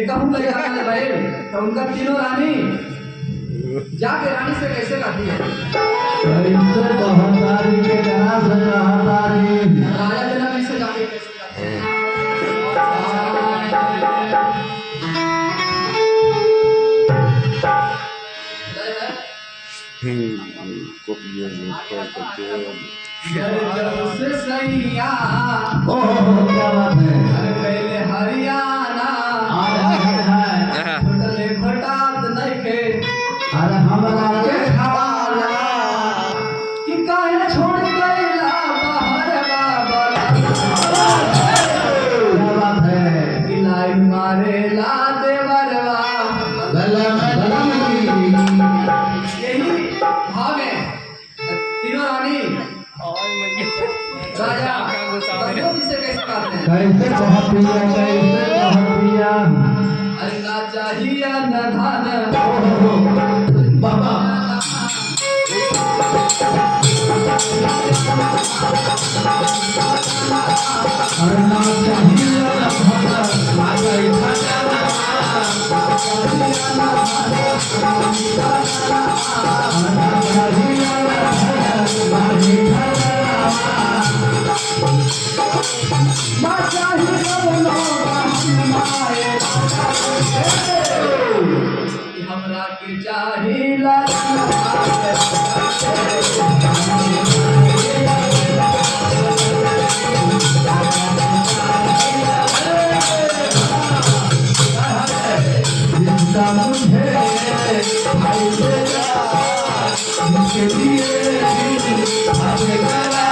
एक हम लगे आने भाई तो उनका तीनों रानी जाके रानी से कैसे गाती है कैसे कहतारी के जना से कहतारी राजा जनक से जाके कैसे गाती है Kopinya से सैया ओ क्या बात है अरे पहले हरियाणा होटले घटात नहीं के अरे हमरा के खाना कि काहे छोड़ गईला बाहर बाबा क्या बात है कि लाइन मारे ला देवरवा यही भाव है तीनों रानी राजा दशरथ जी से कैसे कहते हैं कैसे कहतिया अरे ना चाहिए न धन बाबा अरे ना चाहिए ना भगत ना चाहिए हमरा के चाहिला जिंदा मुझे भाई तेरा जिसके लिए भाई तेरा